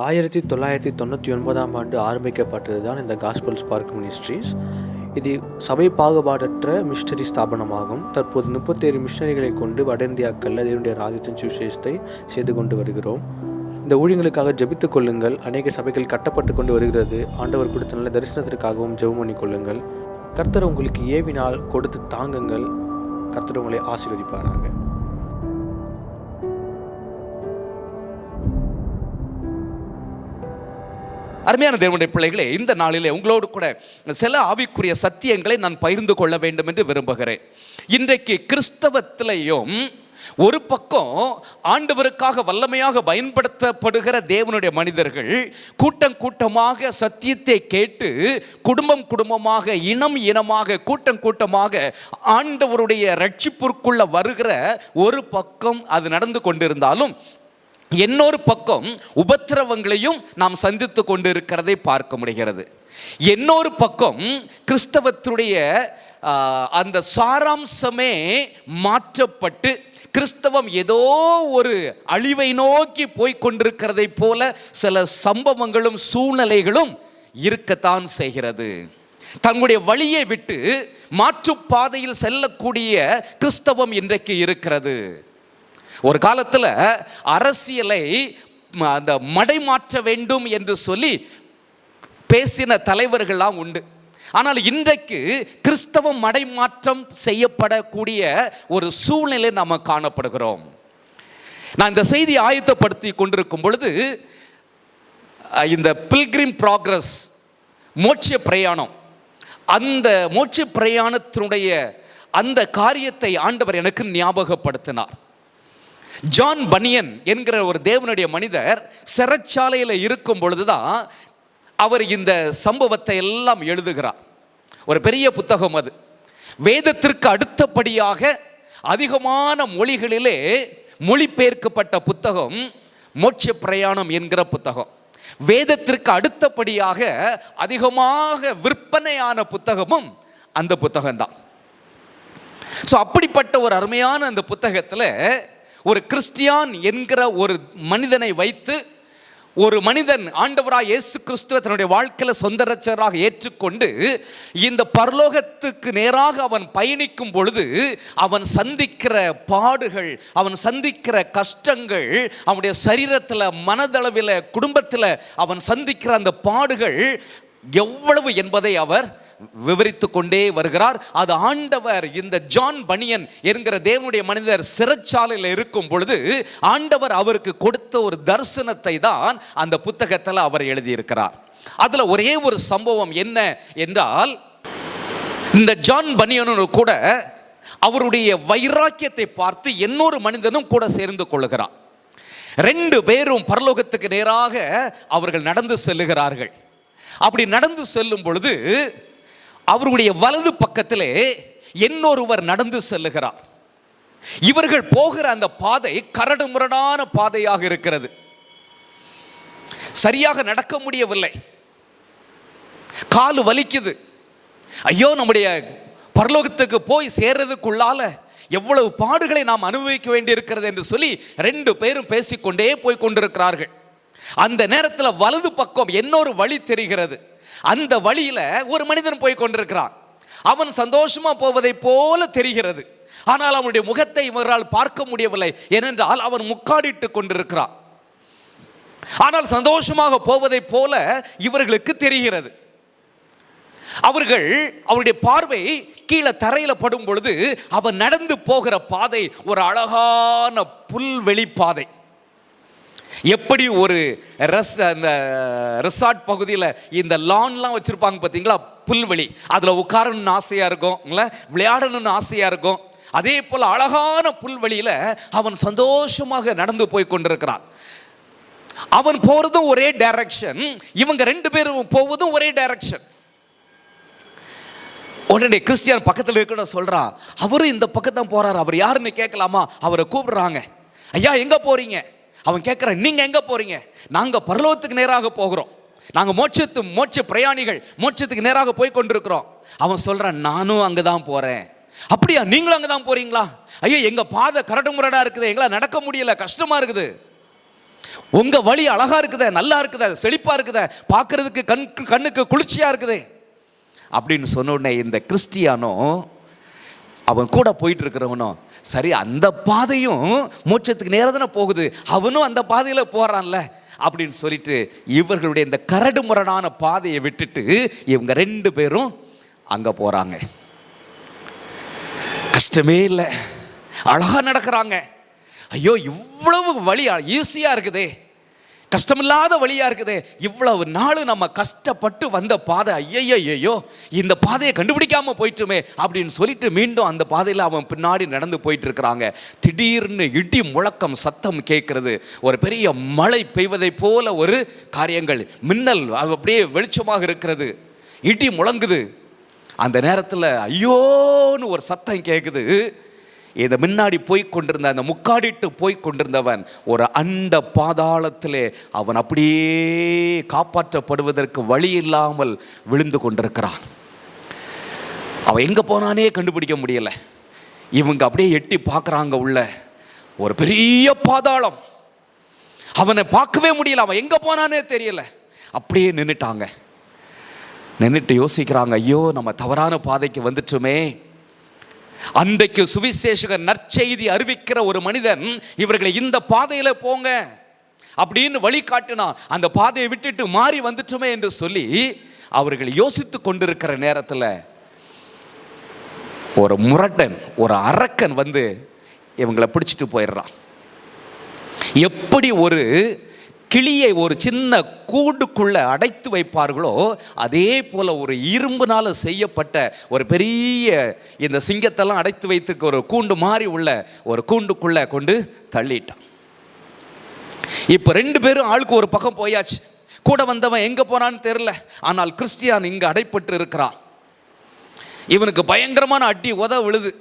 1999 ஆண்டு ஆரம்பிக்கப்பட்டது தான் இந்த காஸ்பல் ஸ்பார்க் மினிஸ்ட்ரீஸ். இது சபை பாகுபாடற்ற மிஷனரி ஸ்தாபனமாகும். தற்போது 37 மிஷனரிகளை கொண்டு வட இந்தியாக்களில் தேவனுடைய ராஜ்யத்தின் சுவிசேஷத்தை செய்து கொண்டு வருகிறோம். இந்த ஊழியங்களுக்காக ஜெபித்துக் கொள்ளுங்கள். அநேக சபைகள் கட்டப்பட்டு கொண்டு வருகிறது. ஆண்டவர் கொடுத்த நல்ல தரிசனத்திற்காகவும் ஜெபம் பண்ணி கொள்ளுங்கள். கர்த்தர் உங்களுக்கு ஏவினால் கொடுத்து தாங்குங்கள். கர்த்தர் உங்களை ஆசீர்வதிப்பாராக. அருமையான தேவனுடைய பிள்ளைகளே, இந்த நாளிலே உங்களோடு கூட சில ஆவிக்குரிய சத்தியங்களை நான் பகிர்ந்து கொள்ள வேண்டும் என்று விரும்புகிறேன். இன்றைக்கு கிறிஸ்தவத்திலையும் ஒரு பக்கம் ஆண்டவருக்காக வல்லமையாக பயன்படுத்தப்படுகிற தேவனுடைய மனிதர்கள் கூட்டம் கூட்டமாக சத்தியத்தை கேட்டு குடும்பம் குடும்பமாக இனம் இனமாக கூட்டம் கூட்டமாக ஆண்டவருடைய ரட்சிப்பிற்குள்ள வருகிற ஒரு பக்கம் அது நடந்து கொண்டிருந்தாலும், இன்னொரு பக்கம் உபத்திரவங்களையும் நாம் சந்தித்து கொண்டு இருக்கிறதை பார்க்க முடிகிறது. இன்னொரு பக்கம் கிறிஸ்தவத்துடைய அந்த சாராம்சமே மாற்றப்பட்டு கிறிஸ்தவம் ஏதோ ஒரு அழிவை நோக்கி போய்கொண்டிருக்கிறதை போல சில சம்பவங்களும் சூழ்நிலைகளும் இருக்கத்தான் செய்கிறது. தங்களுடைய வழியை விட்டு மாற்றுப்பாதையில் செல்லக்கூடிய கிறிஸ்தவம் இன்றைக்கு இருக்கிறது. ஒரு காலத்தில் அரசியலை அந்த மடைமாற்ற வேண்டும் என்று சொல்லி பேசின தலைவர்கள்லாம் உண்டு. ஆனால் இன்றைக்கு கிறிஸ்தவம் மடைமாற்றம் செய்யப்படக்கூடிய ஒரு சூழ்நிலை நாம் காணப்படுகிறோம். நான் இந்த செய்தியை ஆயத்தப்படுத்தி கொண்டிருக்கும் பொழுது இந்த பில்கிரிம் ப்ராக்ரஸ் மோட்ச பிரயாணம், அந்த மோட்ச பிரயாணத்தினுடைய அந்த காரியத்தை ஆண்டவர் எனக்கு ஞாபகப்படுத்தினார். ஜான் பனியன் என்கிற ஒரு தேவனுடைய மனிதர் சிறைச்சாலையில் இருக்கும் பொழுதுதான் அவர் இந்த சம்பவத்தை எல்லாம் எழுதுகிறார். ஒரு பெரிய புத்தகம் அது. வேதத்திற்கு அடுத்தபடியாக அதிகமான மொழிகளிலே மொழிபெயர்க்கப்பட்ட புத்தகம் மோட்ச பிரயாணம் என்கிற புத்தகம். வேதத்திற்கு அடுத்தபடியாக அதிகமாக விற்பனையான புத்தகமும் அந்த புத்தகம்தான். ஸோ அப்படிப்பட்ட ஒரு அருமையான அந்த புத்தகத்தில் ஒரு கிறிஸ்டியான் என்கிற ஒரு மனிதனை வைத்து ஒரு மனிதன் ஆண்டவராக இயேசு கிறிஸ்துவை தன்னுடைய வாழ்க்கையில் சொந்த இரட்சகராக ஏற்றுக்கொண்டு இந்த பரலோகத்துக்கு நேராக அவன் பயணிக்கும் பொழுது அவன் சந்திக்கிற பாடுகள், அவன் சந்திக்கிற கஷ்டங்கள், அவனுடைய சரீரத்தில் மனதளவில் குடும்பத்தில் அவன் சந்திக்கிற அந்த பாடுகள் எவ்வளவு என்பதை அவர் விவரித்து கொண்டே வருகிறார். அது ஆண்டவர் இந்த ஜான் பனியன் என்கிற தேவனுடைய மனிதர் சிறைச்சாலையில் இருக்கும் பொழுது ஆண்டவர் அவருக்கு கொடுத்த ஒரு தரிசனத்தை தான் அந்த புத்தகத்தில் அவர் எழுதியிருக்கிறார். அதில் ஒரே ஒரு சம்பவம் என்ன என்றால், இந்த ஜான் பனியனு கூட அவருடைய வைராக்கியத்தை பார்த்து இன்னொரு மனிதனும் கூட சேர்ந்து கொள்ளுகிறார். 2 பேரும் பரலோகத்துக்கு நேராக அவர்கள் நடந்து செல்லுகிறார்கள். அப்படி நடந்து செல்லும் பொழுது அவருடைய வலது பக்கத்திலே இன்னொருவர் நடந்து செல்லுகிறார். இவர்கள் போகிற அந்த பாதை கரடு முரடான பாதையாக இருக்கிறது. சரியாக நடக்க முடியவில்லை. கால் வலிக்குது. ஐயோ, நம்முடைய பரலோகத்துக்கு போய் சேர்றதுக்குள்ளால எவ்வளவு பாடுகளை நாம் அனுபவிக்க வேண்டியிருக்கிறது என்று சொல்லி 2 பேரும் பேசிக்கொண்டே போய் கொண்டிருக்கிறார்கள். அந்த நேரத்தில் வலது பக்கம் இன்னொரு வழி தெரிகிறது. அந்த வழியில ஒரு மனிதன் போய் கொண்டிருக்கிறான். அவன் சந்தோஷமா போவதை போல தெரிகிறது. ஆனால் அவனுடைய முகத்தை இவரால் பார்க்க முடியவில்லை. ஏனென்றால் அவன் முக்காடிட்டு கொண்டிருக்கிறான். ஆனால் சந்தோஷமாக போவதை போல இவர்களுக்கு தெரிகிறது. அவருடைய பார்வை கீழே தரையில் படும் பொழுது அவன் நடந்து போகிற பாதை ஒரு அழகான புல்வெளி பாதை. எப்படி ஒரு அந்த ரெசார்ட் பகுதியில் இந்த லான்லாம் வச்சுருப்பாங்க பார்த்தீங்களா, புல்வெளி, அதில் உட்காரணும்னு ஆசையாக இருக்கும், விளையாடணும்னு ஆசையாக இருக்கும். அதே போல் அழகான புல்வெளியில் அவன் சந்தோஷமாக நடந்து போய் கொண்டிருக்கிறான். அவன் போகிறதும் ஒரே டைரக்ஷன், இவங்க 2 பேரும் போவதும் ஒரே டைரக்ஷன். உடனே கிறிஸ்டியன் பக்கத்தில் இருக்கிற சொல்கிறான், அவரும் இந்த பக்கம் தான் போகிறார், அவர் யாருன்னு கேட்கலாமா? அவரை கூப்பிடுறாங்க. ஐயா, எங்கே போகிறீங்க? அவன் கேட்குறான், நீங்கள் எங்கே போகிறீங்க? நாங்கள் பரலோகத்துக்கு நேராக போகிறோம், நாங்கள் மோட்ச பிரயாணிகள், மோட்சத்துக்கு நேராக போய் கொண்டிருக்கிறோம். அவன் சொல்கிறான், நானும் அங்கே தான் போகிறேன். அப்படியா, நீங்களும் அங்கே தான் போகிறீங்களா? ஐயோ, எங்கள் பாதை கரடு முரடாக இருக்குது, எங்களால் நடக்க முடியல, கஷ்டமாக இருக்குது. உங்க வழி அழகா இருக்குதே, நல்லா இருக்குதே, செழிப்பா இருக்குதே, பார்க்கறதுக்கு கண்ணுக்கு குளிர்ச்சியா இருக்குதே அப்படின்னு சொன்ன உடனே இந்த கிறிஸ்டியானோ அவன் கூட போயிட்டு இருக்கிறவனும், சரி அந்த பாதையும் மோட்சத்துக்கு நேரம் தானே போகுது, அவனும் அந்த பாதையில் போறான்ல அப்படின்னு சொல்லிட்டு இவர்களுடைய இந்த கரடு முரடான பாதையை விட்டுட்டு இவங்க 2 பேரும் அங்க போறாங்க. கஷ்டமே இல்லை, அழகா நடக்கிறாங்க. ஐயோ இவ்வளவு வழி ஈஸியா இருக்குதே, கஷ்டமில்லாத வழியா இருக்குதே, இவ்வளவு நாள் நம்ம கஷ்டப்பட்டு வந்த பாதை, ஐயோ இந்த பாதையை கண்டுபிடிக்காம போயிட்டுமே அப்படின்னு சொல்லிட்டு மீண்டும் அந்த பாதையில் அவன் பின்னாடி நடந்து போயிட்டு இருக்கிறாங்க. திடீர்னு இடி முழக்கம் சத்தம் கேட்கிறது. ஒரு பெரிய மழை பெய்வதை போல ஒரு காரியங்கள், மின்னல் அப்படியே வெளிச்சமாக இருக்கிறது, இடி முழங்குது. அந்த நேரத்தில் ஐயோன்னு ஒரு சத்தம் கேட்குது. இதை முன்னாடி போய் கொண்டிருந்த அந்த முக்காடிட்டு போய் கொண்டிருந்தவன் ஒரு அண்ட பாதாளத்திலே அவன் அப்படியே காப்பாற்றப்படுவதற்கு வழி இல்லாமல் விழுந்து கொண்டிருக்கிறான். அவன் எங்கே போனானே கண்டுபிடிக்க முடியல. இவங்க அப்படியே எட்டி பார்க்குறாங்க, உள்ள ஒரு பெரிய பாதாளம், அவனை பார்க்கவே முடியல, அவன் எங்கே போனானே தெரியல. அப்படியே நின்றுட்டாங்க. நின்றுட்டு யோசிக்கிறாங்க, ஐயோ நம்ம தவறான பாதைக்கு வந்துட்டோமே. அன்றைக்கு சுவிசேஷகர் நற்செய்தி அறிவிக்கிற ஒரு மனிதன் இவர்களை இந்த பாதையில போங்க அப்படின்னு வழி காட்டினா, அந்த பாதையை விட்டுட்டு மாறி வந்துட்டுமே என்று சொல்லி அவர்கள் யோசித்து கொண்டிருக்கிற நேரத்தில் ஒரு முரட்டன், ஒரு அரக்கன் வந்து இவங்களை பிடிச்சிட்டு போயிடுறான். எப்படி ஒரு கிளியை ஒரு சின்ன கூண்டுக்குள்ள அடைத்து வைப்பார்களோ அதே போல ஒரு இரும்புனால செய்யப்பட்ட ஒரு பெரிய இந்த சிங்கத்தெல்லாம் அடைத்து வைத்துக்க ஒரு கூண்டு மாதிரி உள்ள ஒரு கூண்டுக்குள்ள கொண்டு தள்ளிட்டான். இப்ப 2 பேரும் ஆளுக்கு ஒரு பக்கம் போயாச்சு. கூட வந்தவன் எங்க போனான்னு தெரியல. ஆனால் கிறிஸ்டியான் இங்க அடைப்பட்டு இருக்கிறான். இவனுக்கு பயங்கரமான அடி உத விழுது.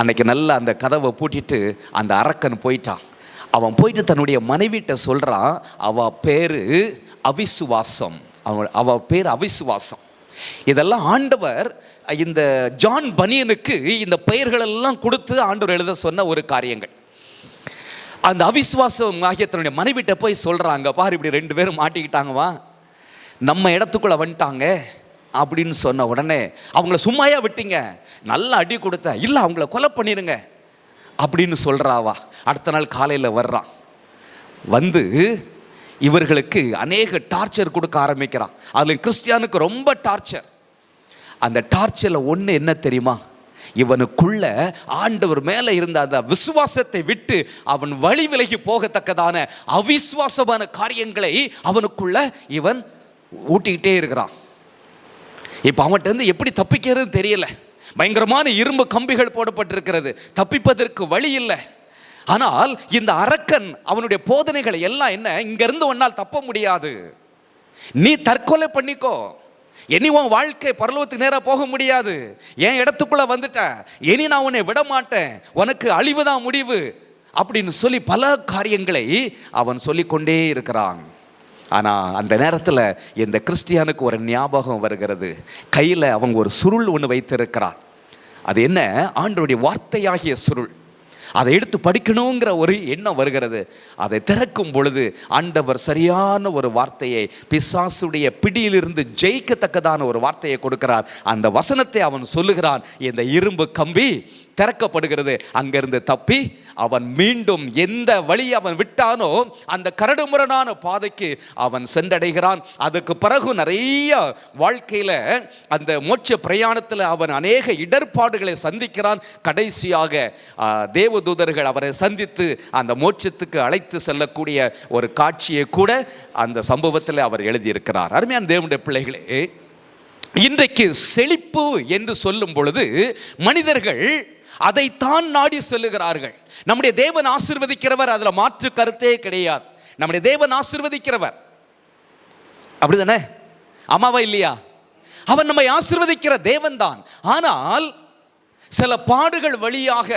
அன்னைக்கு நல்லா அந்த கதவை பூட்டிட்டு அந்த அரக்கன் போயிட்டான். அவன் போயிட்டு தன்னுடைய மனைவிட்ட சொல்றான், அவ பேரு அவிசுவாசம், அவ பேர் அவிசுவாசம். இதெல்லாம் ஆண்டவர் இந்த ஜான் பனியனுக்கு இந்த பெயர்கள் எல்லாம் கொடுத்து ஆண்டவர் எழுத சொன்ன ஒரு காரியங்கள். அந்த அவிசுவாசம் ஆகிய தன்னுடைய மனைவிட்ட போய் சொல்றாங்க, பாரு இப்படி 2 பேரும் மாட்டிக்கிட்டாங்கவா, நம்ம இடத்துக்குள்ள வந்துட்டாங்க அப்படின்னு சொன்ன உடனே அவங்கள சும்மாயா விட்டீங்க, நல்ல அடி கொடுத்த, இல்லை அவங்கள கொலை பண்ணிருங்க அப்படின்னு சொல்றாவா. அடுத்த நாள் காலையில் வர்றான். வந்து இவர்களுக்கு அநேக டார்ச்சர் கொடுக்க ஆரம்பிக்கிறான். அதில் கிறிஸ்டியானுக்கு ரொம்ப டார்ச்சர். அந்த டார்ச்சரில் ஒன்று என்ன தெரியுமா, இவனுக்குள்ள ஆண்டவர் மேலே இருந்த அந்த விசுவாசத்தை விட்டு அவன் வழி விலகி போகத்தக்கதான அவிசுவாசமான காரியங்களை அவனுக்குள்ள இவன் ஊட்டிக்கிட்டே இருக்கிறான். இப்போ அவன்கிட்ட இருந்து எப்படி தப்பிக்கிறது தெரியல. பயங்கரமான இரும்பு கம்பிகள் போடப்பட்டிருக்கிறது, தப்பிப்பதற்கு வழி இல்லை. ஆனால் இந்த அரக்கன் அவனுடைய போதனைகளை எல்லாம் என்ன, இங்கிருந்து ஒன்னால் தப்ப முடியாது, நீ தற்கொலை பண்ணிக்கோ, இனி உன் வாழ்க்கை பரலோகத்துக்கு நேராக போக முடியாது, என் இடத்துக்குள்ள வந்துட்ட, இனி நான் உன்னை விட மாட்டேன், உனக்கு அழிவுதான் முடிவு அப்படின்னு சொல்லி பல காரியங்களை அவன் சொல்லிக்கொண்டே இருக்கிறான். ஆனால் அந்த நேரத்தில் இந்த கிறிஸ்டியானுக்கு ஒரு ஞாபகம் வருகிறது. கையில் அவங்க ஒரு சுருள் ஒன்று வைத்திருக்கிறான். அது என்ன, ஆண்டவருடைய வார்த்தையாகிய சுருள். அதை எடுத்து படிக்கணுங்கிற ஒரு எண்ணம் வருகிறது. அதை திறக்கும் பொழுது ஆண்டவர் சரியான ஒரு வார்த்தையை, பிசாசுடைய பிடியிலிருந்து ஜெயிக்கத்தக்கதான ஒரு வார்த்தையை கொடுக்கிறார். அந்த வசனத்தை அவன் சொல்லுகிறான், இந்த இரும்பு கம்பி திறக்கப்படுகிறது. அங்கிருந்து தப்பி அவன் மீண்டும் எந்த வழியை அவன் விட்டானோ அந்த கரடுமுரடான பாதைக்கு அவன் சென்றடைகிறான். அதுக்கு பிறகு நிறைய வாழ்க்கையில் அந்த மோட்ச பிரயாணத்தில் அவன் அநேக இடர்பாடுகளை சந்திக்கிறான். கடைசியாக தேவதூதர்கள் அவரை சந்தித்து அந்த மோட்சத்துக்கு அழைத்து செல்லக்கூடிய ஒரு காட்சியை கூட அந்த சம்பவத்தில் அவர் எழுதியிருக்கிறார். அருமையான தேவனுடைய பிள்ளைகளே, இன்றைக்கு செழிப்பு என்று சொல்லும் பொழுது மனிதர்கள் அதைத்தான் நாடி செல்லுகிறார்கள். நம்முடைய தேவன் ஆசீர்வதிக்கிறவர், அதுல மாற்று கருத்தே கிடையாது. நம்முடைய தேவன் ஆசீர்வதிக்கிறவர், அப்படிதானே? ஆமாவா இல்லையா? அவன் நம்மை ஆசீர்வதிக்கிற தேவன் தான். ஆனால் சில பாடுகள் வழியாக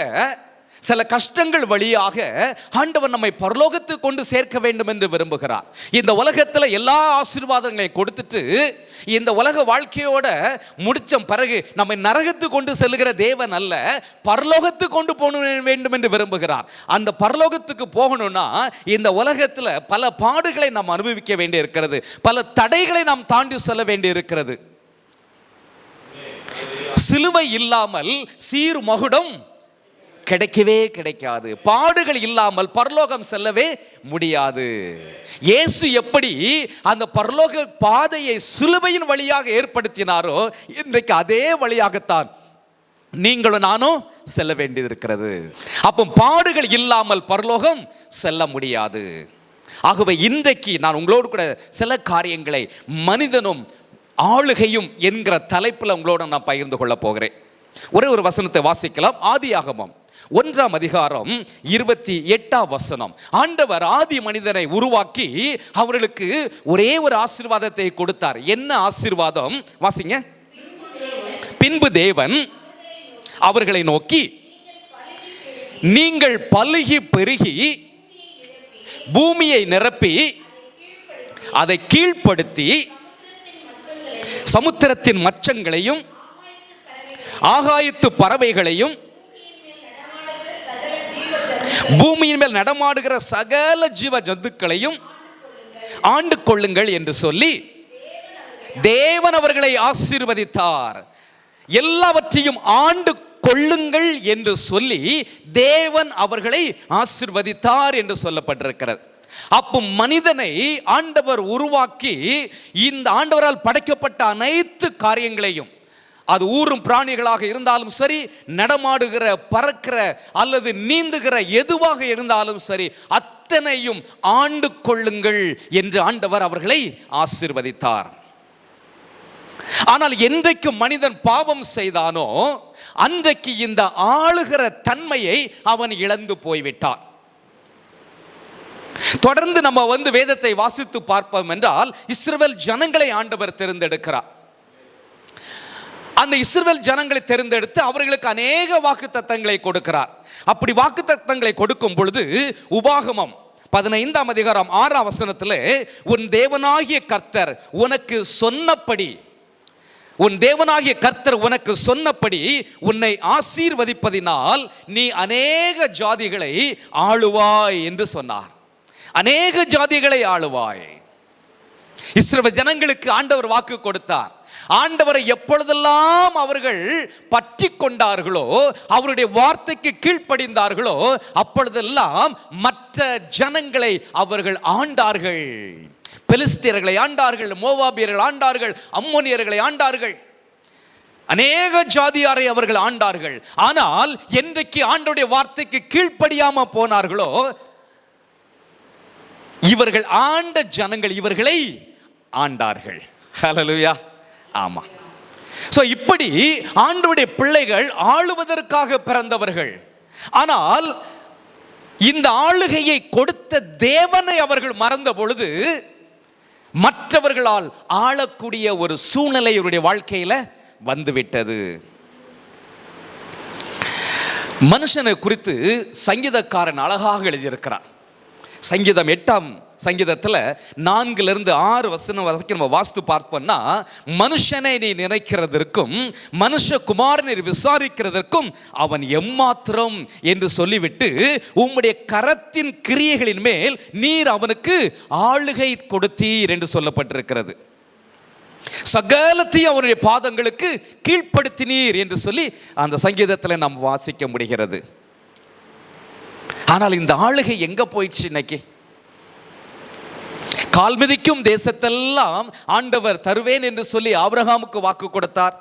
சில கஷ்டங்கள் வழியாக ஆண்டவர் நம்மை பரலோகத்துக்கு கொண்டு சேர்க்க வேண்டும் என்று விரும்புகிறார். இந்த உலகத்தில் எல்லா ஆசீர்வாதங்களையும் கொடுத்துட்டு இந்த உலக வாழ்க்கையோட முடிச்ச பிறகு நம்மை நரகத்துக்கு கொண்டு செல்கிற தேவன் அல்ல, பரலோகத்துக்கு கொண்டு போக வேண்டும் என்று விரும்புகிறார். அந்த பரலோகத்துக்கு போகணும்னா இந்த உலகத்தில் பல பாடுகளை நாம் அனுபவிக்க வேண்டி இருக்கிறது, பல தடைகளை நாம் தாண்டி செல்ல வேண்டி இருக்கிறது. சிலுவை இல்லாமல் சீர் மகுடம் கிடைக்கவே கிடைக்காது. பாடுகள் இல்லாமல் பரலோகம் செல்லவே முடியாது. இயேசு எப்படி அந்த பரலோக பாதையை சிலுவையின் வழியாக ஏற்படுத்தினாரோ, இன்றைக்கு அதே வழியாகத்தான் நீங்களும் நானும் செல்ல வேண்டியது இருக்கிறது. அப்போ பாடுகள் இல்லாமல் பரலோகம் செல்ல முடியாது. ஆகவே இன்றைக்கு நான் உங்களோடு கூட சில காரியங்களை மனிதனும் ஆளுகையும் என்கிற தலைப்பில் உங்களோட நான் பகிர்ந்து கொள்ள போகிறேன். ஒரே ஒரு வசனத்தை வாசிக்கலாம். ஆதியாகமம் 1ஆம் அதிகாரம் 28ஆம் வசனம். ஆண்டவர் ஆதி மனிதனை உருவாக்கி அவர்களுக்கு ஒரே ஒரு ஆசீர்வாதத்தை கொடுத்தார். என்ன ஆசீர்வாதம்? வாசிங்க. பின்பு தேவன் அவர்களை நோக்கி, நீங்கள் பலுகி பெருகி பூமியை நிரப்பி அதை கீழ்ப்படுத்தி சமுத்திரத்தின் மச்சங்களையும் ஆகாயத்து பறவைகளையும் பூமியின் மேல் நடமாடுகிற சகல ஜீவ ஜந்துக்களையும் ஆண்டு கொள்ளுங்கள் என்று சொல்லி தேவன் அவர்களை ஆசீர்வதித்தார். எல்லாவற்றையும் ஆண்டு கொள்ளுங்கள் என்று சொல்லி தேவன் அவர்களை ஆசீர்வதித்தார் என்று சொல்லப்பட்டிருக்கிறது. அப்போ மனிதனை ஆண்டவர் உருவாக்கி இந்த ஆண்டவரால் படைக்கப்பட்ட அனைத்து காரியங்களையும், அது ஊரும் பிராணிகளாக இருந்தாலும் சரி, நடமாடுகிற பறக்கிற அல்லது நீந்துகிற எதுவாக இருந்தாலும் சரி, அத்தனையும் ஆண்டு கொள்ளுங்கள் என்று ஆண்டவர் அவர்களை ஆசீர்வதித்தார். ஆனால் என்றைக்கு மனிதன் பாவம் செய்தானோ அன்றைக்கு இந்த ஆளுகிற தன்மையை அவன் இழந்து போய்விட்டான். தொடர்ந்து நம்ம வேதத்தை வாசித்து பார்ப்போம் என்றால், இஸ்ரவேல் ஜனங்களை ஆண்டவர் தேர்ந்தெடுக்கிறார். அந்த இஸ்ரவேல் ஜனங்களை தேர்ந்தெடுத்து அவர்களுக்கு அநேக வாக்குத்தத்தங்களை கொடுக்கிறார். அப்படி வாக்குத்தத்தங்களை கொடுக்கும் பொழுது உபாகமம் 15ஆம் அதிகாரம் 6ஆம் வசனத்தில், உன் தேவனாகிய கர்த்தர் உனக்கு சொன்னபடி, உன் தேவனாகிய கர்த்தர் உனக்கு சொன்னபடி உன்னை ஆசீர்வதிப்பதினால் நீ அநேக ஜாதிகளை ஆளுவாய் என்று சொன்னார். அநேக ஜாதிகளை ஆளுவாய். இஸ்ரவேல் ஜனங்களுக்கு ஆண்டவர் வாக்கு கொடுத்தார். ஆண்டவரை எப்பொழுதெல்லாம் அவர்கள் பற்றி கொண்டார்களோ, அவருடைய வார்த்தைக்கு கீழ்ப்படிந்தார்களோ, அப்பொழுதெல்லாம் மற்ற ஜனங்களை அவர்கள் ஆண்டார்கள். பெலிஸ்தியர்களை ஆண்டார்கள், மோவாபியர்கள் ஆண்டார்கள், அம்மோனியர்களை ஆண்டார்கள், அநேக ஜாதியாரை அவர்கள் ஆண்டார்கள். ஆனால் என்றைக்கு ஆண்டவருடைய வார்த்தைக்கு கீழ்ப்படியாம போனார்களோ, இவர்கள் ஆண்ட ஜனங்கள் இவர்களை ஆண்டார்கள். ஹல்லேலூயா. ஆமா. சோ இப்படி ஆண்டவருடைய பிள்ளைகள் ஆளுவதற்காக பிறந்தவர்கள். ஆனால் இந்த ஆளுகையை கொடுத்த தேவனை அவர்கள் மறந்த பொழுது மற்றவர்களால் ஆளக்கூடிய ஒரு சூழ்நிலை இவருடைய வாழ்க்கையில வந்துவிட்டது. மனுஷனை குறித்து சங்கீதக்காரன் அழகாக எழுதியிருக்கிறார். சங்கீதம் 8ஆம் சங்கீதத்தில் 4-6 வசனம் வரைக்கும் நம்ம வாஸ்து பார்ப்போம்னா, மனுஷனை நீ நினைக்கிறதற்கும் மனுஷகுமாரனை விசாரிக்கிறதற்கும் அவன் எம்மாத்திரம் என்று சொல்லிவிட்டு உம்முடைய கரத்தின் கிரியைகளின் மேல் நீர் அவனுக்கு ஆளுகை கொடுத்தீர் என்று சொல்லப்பட்டிருக்கிறது. சகலத்தையும் அவருடைய பாதங்களுக்கு கீழ்ப்படுத்தினீர் என்று சொல்லி அந்த சங்கீதத்தில் நாம் வாசிக்க முடிகிறது. ஆனால் இந்த ஆளுகை எங்க போயிடுச்சு? இன்னைக்கு கால்மிதிக்கும் தேசத்தெல்லாம் ஆண்டவர் தருவேன் என்று சொல்லி ஆபிரகாமுக்கு வாக்கு கொடுத்தார்.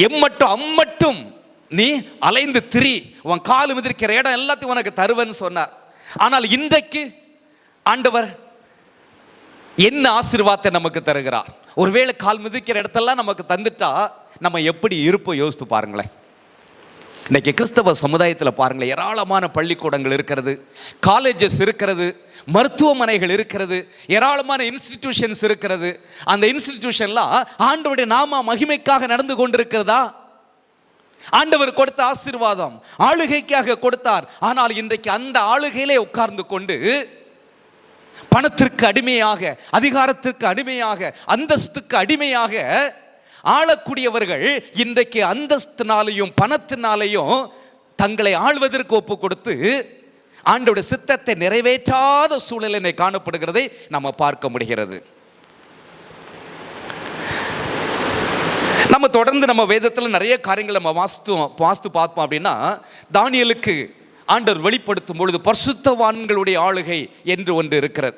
எம்மட்டும் அம்மட்டும் நீ அலைந்து திரி, உன் கால் மிதிக்கிற இடம் எல்லாத்தையும் உனக்கு தருவேன்னு சொன்னார். ஆனால் இன்றைக்கு ஆண்டவர் என்ன ஆசீர்வாதத்தை நமக்கு தருகிறார்? ஒருவேளை கால் மிதிக்கிற இடத்தெல்லாம் நமக்கு தந்துட்டா நம்ம எப்படி இருப்போம் யோசித்து பாருங்களேன். இன்றைக்கி கிறிஸ்தவ சமுதாயத்தில் பாருங்களேன், ஏராளமான பள்ளிக்கூடங்கள் இருக்கிறது, காலேஜஸ் இருக்கிறது, மருத்துவமனைகள் இருக்கிறது, ஏராளமான இன்ஸ்டிடியூஷன்ஸ் இருக்கிறது. அந்த இன்ஸ்டிடியூஷன்லாம் ஆண்டவருடைய நாம மகிமைக்காக நடந்து கொண்டிருக்கிறதா? ஆண்டவர் கொடுத்த ஆசீர்வாதம் ஆளுகைக்காக கொடுத்தார். ஆனால் இன்றைக்கு அந்த ஆளுகையிலே உட்கார்ந்து கொண்டு பணத்திற்கு அடிமையாக, அதிகாரத்திற்கு அடிமையாக, அந்தஸ்துக்கு அடிமையாக ஆளக்கூடியவர்கள் இன்றைக்கு அந்தஸ்தினாலையும் பணத்தினாலையும் தங்களை ஆள்வதற்கு ஒப்பு கொடுத்து ஆண்டவருடைய சித்தத்தை நிறைவேற்றாத சூழ்நிலை காணப்படுகிறதை நம்ம பார்க்க முடிகிறது. நம்ம தொடர்ந்து நம்ம வேதத்தில் நிறைய காரியங்களை நம்ம வாஸ்து பார்ப்போம். அப்படின்னா தானியேலுக்கு ஆண்டவர் வெளிப்படுத்தும் பொழுது பரிசுத்தவான்களுடைய ஆளுகை என்று ஒன்று இருக்கிறது.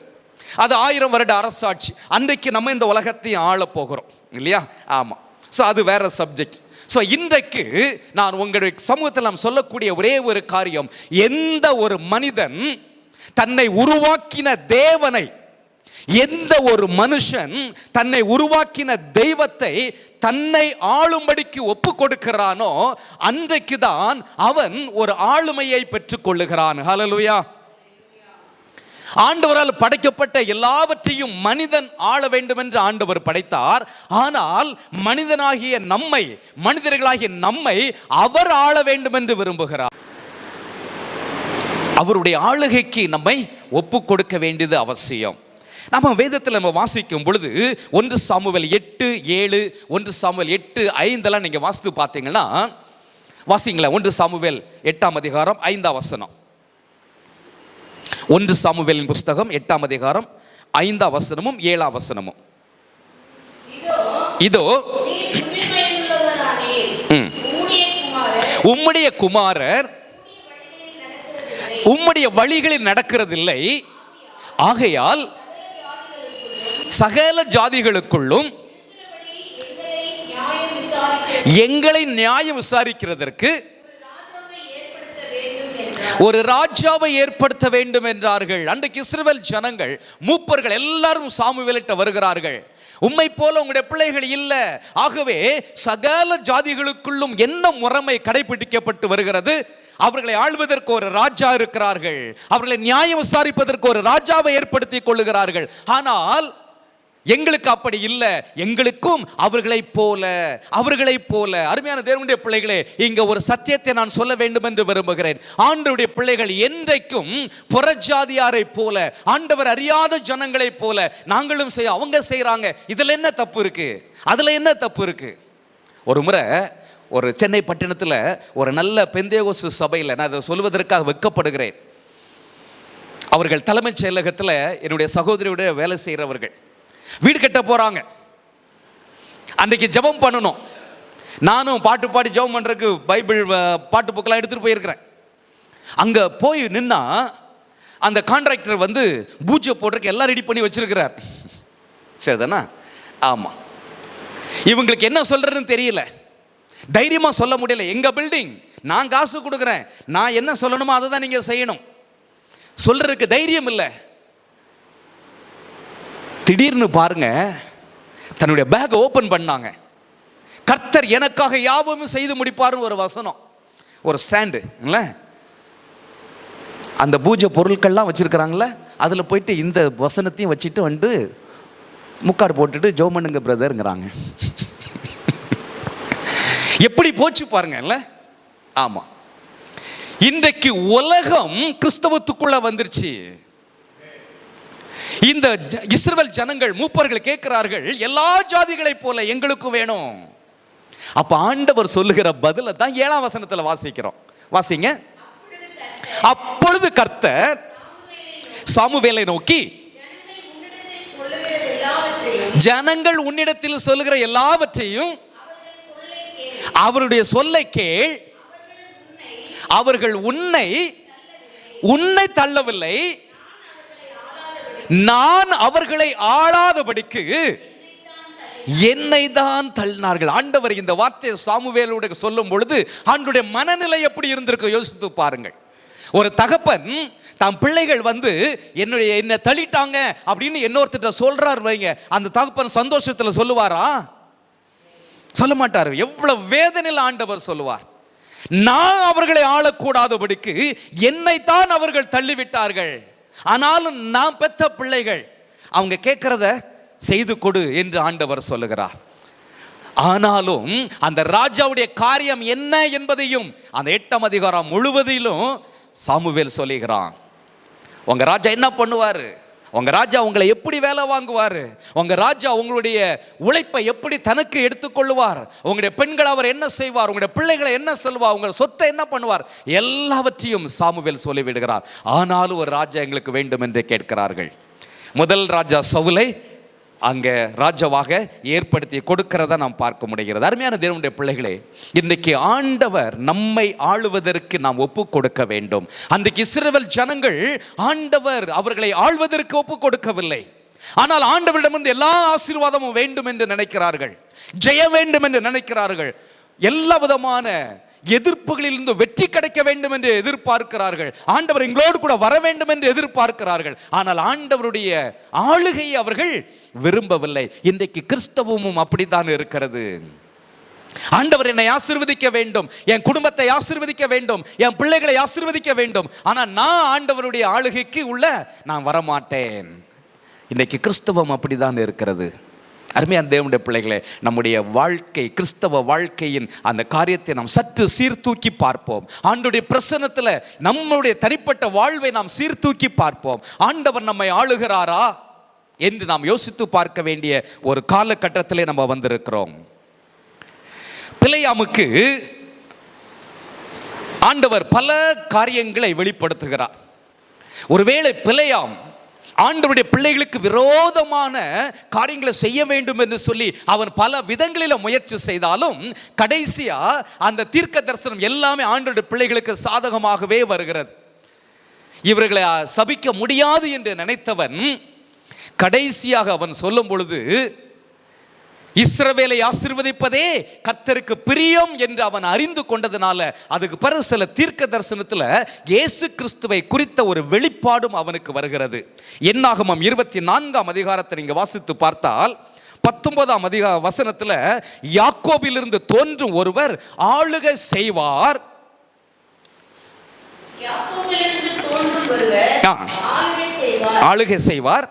அது 1000 வருட அரசாட்சி. அன்றைக்கு நம்ம இந்த உலகத்தையும் ஆள போகிறோம் இல்லையா? ஆமாம். ஸோ அது வேற சப்ஜெக்ட். ஸோ இன்றைக்கு நான் உங்களுடைய சமூகத்தில் நாம் சொல்லக்கூடிய ஒரே ஒரு காரியம், எந்த ஒரு மனிதன் தன்னை உருவாக்கின தேவனை, எந்த ஒரு மனுஷன் தன்னை உருவாக்கின தெய்வத்தை தன்னை ஆளும்படிக்கு ஒப்பு கொடுக்கிறானோ அன்றைக்கு தான் அவன் ஒரு ஆளுமையை பெற்றுக் கொள்ளுகிறான். ஹல்லேலூயா. ஆண்டவரால் படைக்கப்பட்ட எல்லாவற்றையும் மனிதன் ஆள வேண்டும் என்று ஆண்டவர் படைத்தார். ஆனால் மனிதனாகிய நம்மை, மனிதர்களாகிய நம்மை அவர் ஆள வேண்டும் என்று விரும்புகிறார். அவருடைய ஆளுகைக்கு நம்மை ஒப்பு கொடுக்க வேண்டியது அவசியம். நம்ம வேதத்தில் நம்ம வாசிக்கும் பொழுது 1 சாமுவேல் 8:7, 1 சாமுவேல் 8:5 நீங்க வாசித்து பார்த்தீங்கன்னா, வாசிங்களேன். 1 சாமுவேல் 8ஆம் அதிகாரம் 5ஆம் வசனம். 1 சாமுவேலின் புஸ்தகம் 8ஆம் அதிகாரம் 5ஆம் வசனமும் 7ஆம் வசனமும். இதோ உம்முடைய குமாரர் உம்முடைய வழிகளில் நடக்கிறதில்லை, ஆகையால் சகல ஜாதிகளுக்குள்ளும் எங்களை நியாயம் விசாரிக்கிறதற்கு ஒரு ராஜாவை ஏற்படுத்த வேண்டும் என்றார்கள். அன்றைக்கு இஸ்ரவேல் ஜனங்கள், மூப்பர்கள் எல்லாரும் சாமுவேலிட்ட வருகிறார்கள். உம்மை போல உங்களுடைய பிள்ளைகள் இல்ல, ஆகவே சகல ஜாதிகளுக்குள்ளும் என்ன முறைமை கடைபிடிக்கப்பட்டு வருகிறது, அவர்களை ஆள்வதற்கு ஒரு ராஜா இருக்கிறார்கள், அவர்களை நியாயம் விசாரிப்பதற்கு ஒரு ராஜாவை ஏற்படுத்திக் கொள்ளுகிறார்கள். ஆனால் எங்களுக்கு அப்படி இல்லை, எங்களுக்கும் அவர்களைப் போல. அருமையான தேவனுடைய பிள்ளைகளே, இங்க ஒரு சத்தியத்தை நான் சொல்ல வேண்டும் என்று விரும்புகிறேன். ஆண்டவருடைய பிள்ளைகள் என்றைக்கும் புறஜாதியாரை போல, ஆண்டவர் அறியாத ஜனங்களைப் போல நாங்களும் செய்ய, அவங்க செய்யறாங்க, இதுல என்ன தப்பு இருக்கு, அதுல என்ன தப்பு இருக்கு? ஒரு முறை ஒரு சென்னை பட்டணத்தில் ஒரு நல்ல பெந்தேகோஸ்து சபையில், நான் அதை சொல்வதற்காக வெட்கப்படுகிறேன், அவர்கள் தலைமைச் செயலகத்தில் என்னுடைய சகோதரியுடைய வேலை செய்கிறவர்கள் வீடு கட்ட போறாங்க. அன்றைக்கு ஜெபம் பண்ணணும். நானும் பாட்டு பாடி ஜெபம் பண்றதுக்கு பைபிள் பாட்டு புக்கெல்லாம் எடுத்துட்டு போயிருக்கிறேன். அங்க போய் நின்னா அந்த கான்ட்ராக்டர் வந்து பூஜை போடுறதுக்கு எல்லாம் ரெடி பண்ணி வச்சிருக்கிறார். சரிதானா? ஆமா. இவங்களுக்கு என்ன சொல்றதுன்னு தெரியல, தைரியமா சொல்ல முடியல. எங்க பில்டிங், நான் காசு கொடுக்குறேன், நான் என்ன சொல்லணுமோ அதை தான் நீங்க செய்யணும், சொல்றதுக்கு தைரியம் இல்லை. திடீர்னு பாருங்க, தன்னுடைய பேக்கை ஓபன் பண்ணாங்க. கர்த்தர் எனக்காக யாவும் செய்து முடிப்பாருன்னு ஒரு வசனம், ஒரு ஸ்டாண்டு இல்ல, அந்த பூஜை பொருட்கள்லாம் வச்சிருக்கிறாங்களே, அதில் போயிட்டு இந்த வசனத்தையும் வச்சுட்டு வந்து முக்காடு போட்டுட்டு ஜெபம் பண்ணுங்க பிரதர்ங்கிறாங்க. எப்படி போச்சு பாருங்க. ஆமா, இன்றைக்கு உலகம் கிறிஸ்தவத்துக்குள்ள வந்துருச்சு. இந்த இஸ்ரவேல் ஜனங்கள், மூப்பர்கள் கேட்கிறார்கள், எல்லா ஜாதிகளைப் போல எங்களுக்கும் வேணும். அப்ப ஆண்டவர் சொல்லுகிற பதில தான் 7ஆம் வசனத்துல வாசிக்கிறோம். வாசிங்க. அப்பொழுது கர்த்தர் சாமுவேலை நோக்கி, ஜனங்கள் உன்னிடத்தில் சொல்லுகிற எல்லாவற்றையும் அவருடைய சொல்லை கேள், அவர்கள் உன்னை தள்ளவில்லை, நான் அவர்களை ஆளாதபடிக்கு என்னை தான் தள்ளினார்கள். ஆண்டவர் இந்த வார்த்தையை சாமுவேலோடு சொல்லும் பொழுது ஆண்டவருடைய மனநிலை எப்படி இருந்திருக்கு யோசித்து பாருங்கள். ஒரு தகப்பன் தம் பிள்ளைகள் வந்து என்னை தள்ளிட்டாங்க அப்படின்னு இன்னொருத்தர் சொல்றாரு வைங்க, அந்த தகப்பன் சந்தோஷத்தில் சொல்லுவாரா? சொல்ல மாட்டார். எவ்வளவு வேதனையில் ஆண்டவர் சொல்லுவார், நான் அவர்களை ஆளக்கூடாதபடிக்கு என்னைத்தான் அவர்கள் தள்ளிவிட்டார்கள், ஆனாலும் நான் பெற்ற பிள்ளைகள் அவங்க கேட்கிறத செய்து கொடு என்று ஆண்டவர் சொல்லுகிறார். ஆனாலும் அந்த ராஜாவுடைய காரியம் என்ன என்பதையும் அந்த 8ஆம் அதிகாரம் முழுவதிலும் சாமுவேல் சொல்லுகிறான். உங்க ராஜா என்ன பண்ணுவாரு, உங்க ராஜா உங்களை எப்படி வேலை வாங்குவார், உங்க ராஜா உங்களுடைய உழைப்பை எப்படி தனக்கு எடுத்துக்கொள்வார், உங்களுடைய பெண்கள் அவர் என்ன செய்வார், உங்களுடைய பிள்ளைகளை என்ன சொல்வார், உங்கள் சொத்தை என்ன பண்ணுவார், எல்லாவற்றையும் சாமுவேல் சொல்லிவிடுகிறார். ஆனாலும் ஒரு ராஜா எங்களுக்கு வேண்டும் என்று கேட்கிறார்கள். முதல் ராஜா சவுலை அங்கே ராஜாவாக ஏற்படுத்தி கொடுக்கிறத நாம் பார்க்க முடிகிறது. அருமையான தேவனுடைய பிள்ளைகளே, இன்றைக்கு ஆண்டவர் நம்மை ஆளுவதற்கு நாம் ஒப்பு கொடுக்க வேண்டும். அன்றைக்கு இஸ்ரவேல் ஜனங்கள் ஆண்டவர் அவர்களை ஆள்வதற்கு ஒப்பு கொடுக்கவில்லை. ஆனால் ஆண்டவரிடமிருந்து எல்லா ஆசீர்வாதமும் வேண்டும் என்று நினைக்கிறார்கள், ஜெய வேண்டும் என்று நினைக்கிறார்கள், எல்லா விதமான எதிர்ப்புகளிலிருந்து வெற்றி கிடைக்க வேண்டும் என்று எதிர்பார்க்கிறார்கள். ஆண்டவர் எங்களோடு கூட வர வேண்டும் என்று எதிர்பார்க்கிறார்கள். ஆனால் ஆண்டவருடைய ஆளுகையை அவர்கள் விரும்பவில்லை. இன்றைக்கு கிறிஸ்தவமும் அப்படித்தான் இருக்கிறது. ஆண்டவர் என்னை ஆசீர்வதிக்க வேண்டும், என் குடும்பத்தை ஆசீர்வதிக்க வேண்டும், என் பிள்ளைகளை ஆசீர்வதிக்க வேண்டும், ஆனால் நான் ஆண்டவருடைய ஆளுகைக்கு உள்ள நான் வரமாட்டேன். இன்றைக்கு கிறிஸ்தவம் அப்படிதான் இருக்கிறது. அருமையான தேவனுடைய பிள்ளைகளே, நம்முடைய வாழ்க்கை, கிறிஸ்தவ வாழ்க்கையின் அந்த காரியத்தை நாம் சற்று சீர்தூக்கி பார்ப்போம். ஆண்டவருடைய பிரசன்னத்தில் நம்முடைய தனிப்பட்ட வாழ்வை நாம் சீர்தூக்கி பார்ப்போம். ஆண்டவர் நம்மை ஆளுகிறாரா என்று நாம் யோசித்து பார்க்க வேண்டிய ஒரு காலகட்டத்திலே நம்ம வந்திருக்கிறோம். பிலேயாமுக்கு ஆண்டவர் பல காரியங்களை வெளிப்படுத்துகிறார். ஒருவேளை பிலேயாம் ஆண்டவருடைய பிள்ளைகளுக்கு விரோதமான காரியங்களை செய்ய வேண்டும் என்று சொல்லி அவன் பல விதங்களில் முயற்சி செய்தாலும் கடைசியா அந்த தீர்க்க தரிசனம் எல்லாமே ஆண்டவருடைய பிள்ளைகளுக்கு சாதகமாகவே வருகிறது. இவர்களை சபிக்க முடியாது என்று நினைத்தவன் கடைசியாக அவன் சொல்லும் பொழுது, இஸ்ரவேலை ஆசீர்வதிப்பதே கர்த்தருக்கு பிரியம் என்று அவன் அறிந்து கொண்டதுனால அதுக்கு பிறகு சில தீர்க்க தரிசனத்தில் இயேசு கிறிஸ்துவை குறித்த ஒரு வெளிப்பாடும் அவனுக்கு வருகிறது. என்னாகமம் 24ஆம் அதிகாரத்தை நீங்க வாசித்து பார்த்தால் 19ஆம் வசனத்தில் யாக்கோபிலிருந்து தோன்றும் ஒருவர் ஆளுகை செய்வார். ஆளுகை செய்வார்.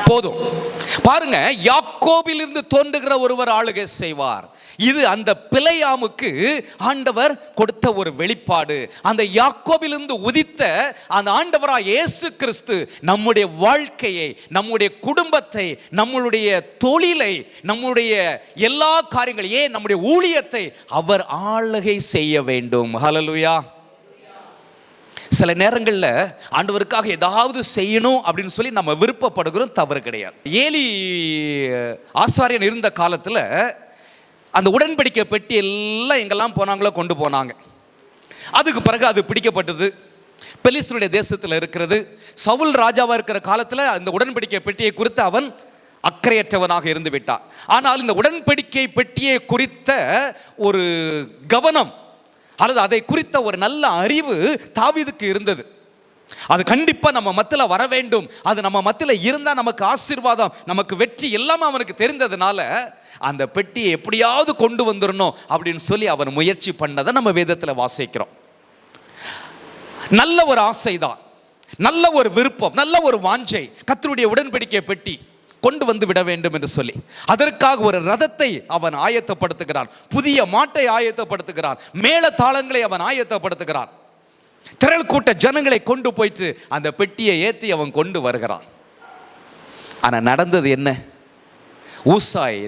போதும் பாருங்க, யாக்கோபிலிருந்து தோன்றுகிற ஒருவர் ஆளுகை செய்வார். இது அந்த பிலேயாமுக்கு ஆண்டவர் கொடுத்த ஒரு வெளிப்பாடு. அந்த யாக்கோபிலிருந்து உதித்த அந்த ஆண்டவராய் இயேசு கிறிஸ்து நம்முடைய வாழ்க்கையை, நம்முடைய குடும்பத்தை, நம்மளுடைய தொழிலை, நம்முடைய எல்லா காரியங்களையும், ஏன் நம்முடைய ஊழியத்தை அவர் ஆளுகை செய்ய வேண்டும். ஹல்லேலூயா. சில நேரங்களில் ஆண்டவருக்காக ஏதாவது செய்யணும் அப்படின்னு சொல்லி நம்ம விருப்பப்படுகிறோம், தவறு கிடையாது. ஏலி ஆசாரியன் இருந்த காலத்தில் அந்த உடன்படிக்கை பெட்டி எல்லாம் எங்கெல்லாம் போனாங்களோ கொண்டு போனாங்க. அதுக்கு பிறகு அது பிடிக்கப்பட்டது, பெலிஸ்தருடைய தேசத்தில் இருக்கிறது. சவுல் ராஜாவாக இருக்கிற காலத்தில் அந்த உடன்படிக்கை பெட்டியை குறித்து அவன் அக்கறையற்றவனாக இருந்து விட்டான். ஆனால் இந்த உடன்படிக்கை பெட்டியை குறித்த ஒரு கவனம் அல்லது அதை குறித்த ஒரு நல்ல அறிவு தாவீதுக்கு இருந்தது. அது கண்டிப்பா நம்ம மத்தியில் வர வேண்டும், அது நம்ம மத்தியில் இருந்தால் நமக்கு ஆசீர்வாதம், நமக்கு வெற்றி எல்லாமே அவனுக்கு தெரிந்ததுனால அந்த பெட்டியை எப்படியாவது கொண்டு வந்துடணும் அப்படின்னு சொல்லி அவன் முயற்சி பண்ணதை நம்ம வேதத்தில் வாசிக்கிறோம். நல்ல ஒரு ஆசைதான், நல்ல ஒரு விருப்பம், நல்ல ஒரு வாஞ்சை, கர்த்தருடைய உடன்படிக்கை பெட்டி கொண்டு வந்து விட வேண்டும் என்று சொல்லி அதற்காக ஒரு ரதத்தை அவன் ஆயத்தப்படுத்துகிறான், புதிய மாட்டை ஆயத்தப்படுத்துகிறான், மேள தாளங்களை அவன் ஆயத்தப்படுத்துகிறான், திரள் கூட்ட ஜனங்களை கொண்டு போயிட்டு அந்த பெட்டியை ஏற்றி அவன் கொண்டு வருகிறான். ஆனால் நடந்தது என்ன? ஊசாய்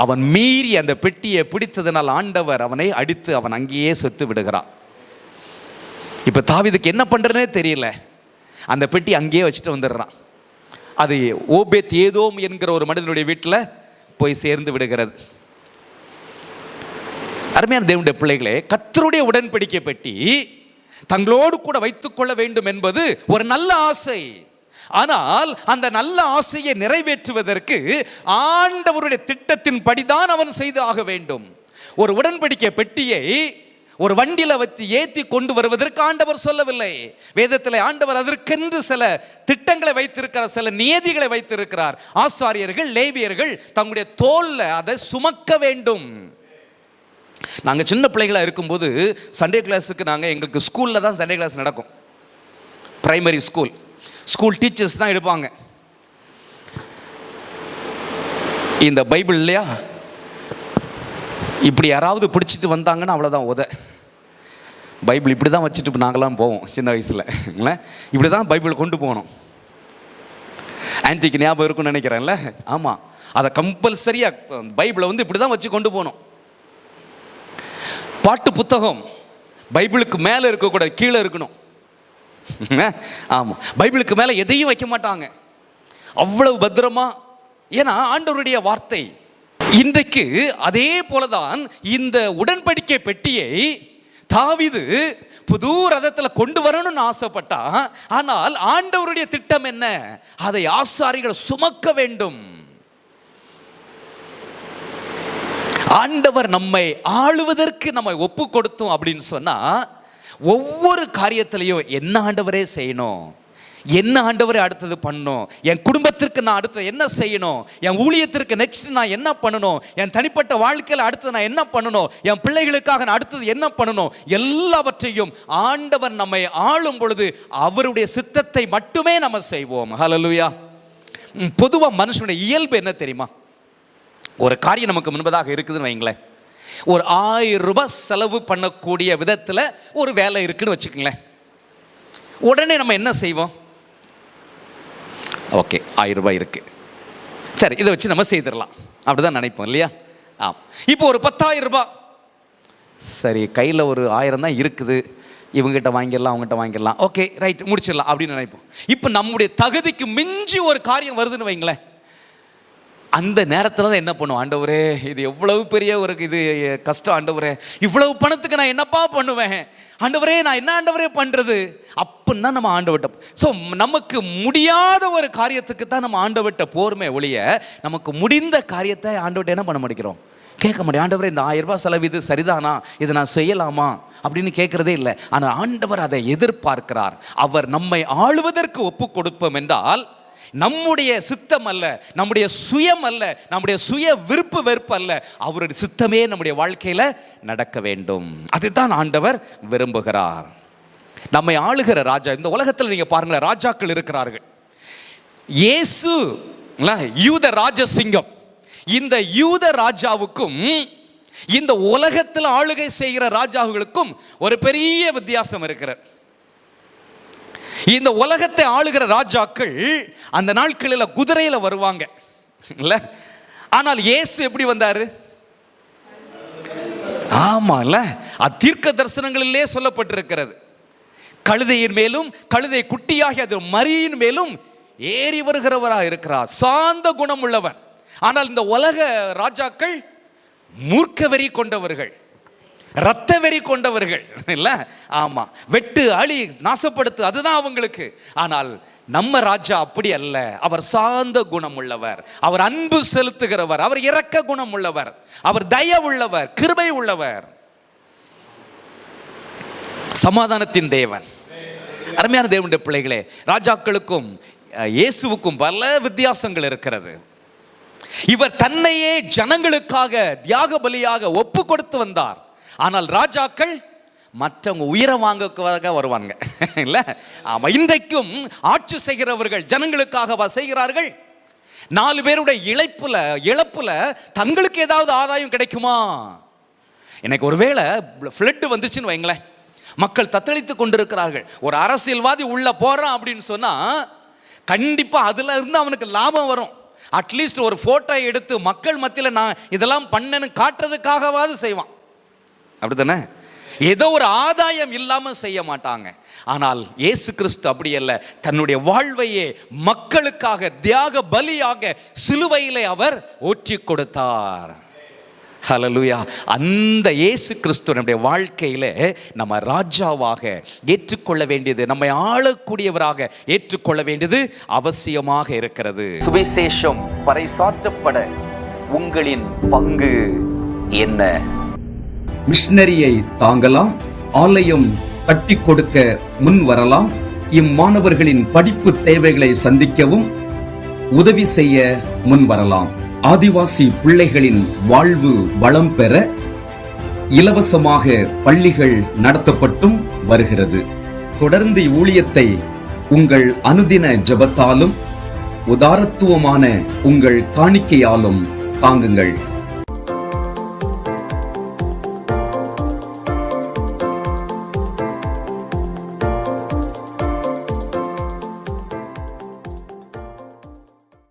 அவன் மீறி அந்த பெட்டியை பிடித்ததனால் ஆண்டவர் அவனை அடித்து அவன் அங்கேயே செத்து விடுகிறான். இப்போ தாவீதுக்கு என்ன பண்ணுறனே தெரியல, அந்த பெட்டி அங்கேயே வச்சுட்டு வந்துடுறான். அது ஓபேத் ஏதோம் என்கிற ஒரு மனிதனுடைய வீட்டில் போய் சேர்ந்து விடுகிறது. அருமையான தேவனுடைய பிள்ளைகளே, கர்த்தருடைய உடன்படிக்கை பெட்டி தங்களோடு கூட வைத்துக்கொள்ள வேண்டும் என்பது ஒரு நல்ல ஆசை. ஆனால் அந்த நல்ல ஆசையை நிறைவேற்றுவதற்கு ஆண்டவருடைய திட்டத்தின் படிதான் அவன் செய்து ஆக வேண்டும். ஒரு உடன்படிக்கை பெட்டியை ஒரு வண்டியில வச்சு ஏற்றி கொண்டு வருவதற்கு ஆண்டவர் சொல்லவில்லை. வேதத்தில் ஆண்டவர் அதற்கென்று சில திட்டங்களை வைத்திருக்கிறார், சில நியதிகளை வைத்திருக்கிறார். ஆசாரியர்கள், லேவியர்கள் தங்களுடைய தோல்ல அதை சுமக்க வேண்டும். நாங்கள் சின்ன பிள்ளைகளாக இருக்கும்போது சண்டே கிளாஸுக்கு எங்களுக்கு ஸ்கூலில் தான் சண்டே கிளாஸ் நடக்கும். பிரைமரி ஸ்கூல் டீச்சர்ஸ் தான் எடுப்பாங்க. இந்த பைபிள் இல்லையா, இப்படி யாராவது பிடிச்சிட்டு வந்தாங்கன்னா அவ்வளோதான் உத. பைபிள் இப்படி தான் வச்சுட்டு நாங்களாம் போவோம் சின்ன வயசில். இல்லை, இப்படி தான் பைபிள் கொண்டு போகணும். ஆன்டிக்கு ஞாபகம் இருக்குன்னு நினைக்கிறேன்ல. ஆமாம், அதை கம்பல்சரியாக பைபிளை வந்து இப்படி தான் வச்சு கொண்டு போகணும். பாட்டு புத்தகம் பைபிளுக்கு மேலே இருக்கக்கூடாது, கீழே இருக்கணும். ஆமாம், பைபிளுக்கு மேலே எதையும் வைக்க மாட்டாங்க, அவ்வளவு பத்திரமா. ஏன்னா ஆண்டவருடைய வார்த்தை. இன்றைக்கு அதே போலதான் இந்த உடன்படிக்கை பெட்டியை தாவீது புது ரதத்தில் கொண்டு வரணும்னு ஆசைப்பட்டா. ஆனால் ஆண்டவருடைய திட்டம் என்ன? அதை ஆசாரிகள் சுமக்க வேண்டும். ஆண்டவர் நம்மை ஆளுவதற்கு நம்மை ஒப்பு கொடுத்தோம் அப்படின்னு சொன்னா, ஒவ்வொரு காரியத்திலையும் என்ன ஆண்டவரே செய்யணும், என்ன ஆண்டவரே அடுத்தது பண்ணணும், என் குடும்பத்திற்கு நான் அடுத்தது என்ன செய்யணும், என் ஊழியத்திற்கு நெக்ஸ்ட் நான் என்ன பண்ணணும், என் தனிப்பட்ட வாழ்க்கையில் அடுத்தது நான் என்ன பண்ணணும், என் பிள்ளைகளுக்காக நான் அடுத்தது என்ன பண்ணணும், எல்லாவற்றையும் ஆண்டவர் நம்மை ஆளும் பொழுது அவருடைய சித்தத்தை மட்டுமே நம்ம செய்வோம். ஹல்லேலூயா. பொதுவாக மனுஷனுடைய இயல்பு என்ன தெரியுமா? ஒரு காரியம் நமக்கு முன்பதாக இருக்குதுன்னு வைங்களேன், ஒரு 1000 ரூபாய் செலவு பண்ணக்கூடிய விதத்தில் ஒரு வேலை இருக்குன்னு வச்சுக்கங்களேன். உடனே நம்ம என்ன செய்வோம்? ஓகே, 1000 ரூபாய் இருக்கு, சரி இதை வச்சு நம்ம செய்திடலாம், அப்படிதான் நினைப்போம் இல்லையா? இப்போ ஒரு 10,000 ரூபாய், சரி கையில் ஒரு 1000 தான் இருக்குது, இவங்ககிட்ட வாங்கிடலாம் அவங்ககிட்ட வாங்கிடலாம், ஓகே ரைட் முடிச்சிடலாம் அப்படின்னு நினைப்போம். இப்போ நம்முடைய தகுதிக்கு மிஞ்சி ஒரு காரியம் வருதுன்னு வைங்களேன், அந்த நேரத்தில் தான் என்ன பண்ணுவோம்? ஆண்டவரே இது எவ்வளவு பெரிய ஒரு இது கஷ்டம், ஆண்டவரே இவ்வளவு பணத்துக்கு நான் என்னப்பா பண்ணுவேன், ஆண்டவரே நான் என்ன ஆண்டவரே பண்ணுறது அப்படின்னா நம்ம ஆண்டவர்கிட்ட. ஸோ நமக்கு முடியாத ஒரு காரியத்துக்கு தான் நம்ம ஆண்டவர்கிட்ட போருமே ஒழிய, நமக்கு முடிந்த காரியத்தை ஆண்டவர்கிட்ட என்ன பண்ண மாட்டேங்கிறோம், கேட்க முடியும். ஆண்டவரே இந்த 1000 ரூபாய் செலவு இது சரிதானா, இதை நான் செய்யலாமா அப்படின்னு கேட்குறதே இல்லை. ஆனால் ஆண்டவர் அதை எதிர்பார்க்கிறார். அவர் நம்மை ஆளுவதற்கு ஒப்பு கொடுப்போம் என்றால் நம்முடைய சித்தம் அல்ல, நம்முடைய சுயம் அல்ல, நம்முடைய சுய விருப்பு வெறுப்பு அல்ல, அவருடைய சித்தமே நம்முடைய வாழ்க்கையில் நடக்க வேண்டும். அதுதான் ஆண்டவர் விரும்புகிறார். நம்மை ஆளுகிற ராஜா, இந்த உலகத்தில் நீங்க பாருங்களேன், ராஜாக்கள் இருக்கிறார்கள். இயேசு யூத ராஜசிங்கம். இந்த யூத ராஜாவுக்கும் இந்த உலகத்தில் ஆளுகை செய்கிற ராஜாவுகளுக்கும் ஒரு பெரிய வித்தியாசம் இருக்கிறது. இந்த உலகத்தை ஆளுகிற ராஜாக்கள் அந்த நாட்களில் குதிரையில் வருவாங்க இல்ல, ஆனால் இயேசு எப்படி வந்தாரு? ஆமா இல்ல, தீர்க்க தரிசனங்களிலே சொல்லப்பட்டிருக்கிறது. கழுதையின் மேலும் கழுதை குட்டியாகி அது மரியின் மேலும் ஏறி வருகிறவராக இருக்கிறார், சாந்த குணம் உள்ளவர். ஆனால் இந்த உலக ராஜாக்கள் மூர்க்க வெறி கொண்டவர்கள், இரத்த வெறி கொண்டவர்கள் இல்ல. ஆமா, வெட்டு அழி நாசப்படுத்து அதுதான் அவங்களுக்கு. ஆனால் நம்ம ராஜா அப்படி அல்ல, அவர் சாந்த குணம் உள்ளவர், அவர் அன்பு செலுத்துகிறவர், அவர் இரக்க குணம் உள்ளவர், அவர் தயவு உள்ளவர், கிருபை உள்ளவர், சமாதானத்தின் தேவன். அருமையான தேவனுடைய பிள்ளைகளே, ராஜாக்களுக்கும் இயேசுவுக்கும் பல வித்தியாசங்கள் இருக்கிறது. இவர் தன்னையே ஜனங்களுக்காக தியாக பலியாக ஒப்பு கொடுத்து வந்தார். ஆனால் ராஜாக்கள் மற்றவங்க உயிரை வாங்க வருவாங்க இல்ல. ஆமா, இன்றைக்கும் ஆட்சி செய்கிறவர்கள் ஜனங்களுக்காக செய்கிறார்கள். 4 பேருடைய இழப்புல தங்களுக்கு ஏதாவது ஆதாயம் கிடைக்குமா? எனக்கு ஒருவேளை ஃப்ளட் வந்துச்சுன்னு வைங்களேன், மக்கள் தத்தளித்து கொண்டிருக்கிறார்கள், ஒரு அரசியல்வாதி உள்ள போறான் அப்படின்னு சொன்னா கண்டிப்பா அதுல இருந்து அவனுக்கு லாபம் வரும். அட்லீஸ்ட் ஒரு போட்டோ எடுத்து மக்கள் மத்தியில் நான் இதெல்லாம் பண்ணேன்னு காட்டுறதுக்காகவாது செய்வான், அப்படித்தானே? ஏதோ ஒரு ஆதாயம் இல்லாமல் செய்ய மாட்டாங்க. ஆனால் இயேசு கிறிஸ்து அப்படி அல்ல, தன்னுடைய வாழ்வையே மக்களுக்காக தியாக பலியாக சிலுவையிலே அவர் ஊற்றி கொடுத்தார். ஹல்லேலூயா. அந்த இயேசு கிறிஸ்து நம்முடைய வாழ்க்கையில நம்ம ராஜாவாக ஏற்றுக்கொள்ள வேண்டியது, நம்மை ஆளக்கூடியவராக ஏற்றுக்கொள்ள வேண்டியது அவசியமாக இருக்கிறது. சுவிசேஷம் பறைசாற்றப்பட உங்களின் பங்கு என்ன? மிஷனரியை தாங்கலாம், ஆலயம் கட்டி கொடுக்க முன் வரலாம், இம்மாணவர்களின் படிப்பு தேவைகளை சந்திக்கவும் உதவி செய்ய முன் வரலாம். ஆதிவாசி பிள்ளைகளின் வாழ்வு வளம் பெற இலவசமாக பள்ளிகள் நடத்தப்பட்டும் வருகிறது. தொடர்ந்து ஊழியத்தை உங்கள் அனுதின ஜெபத்தாலும் உதாரத்துவமான உங்கள் காணிக்கையாலும் தாங்குங்கள்.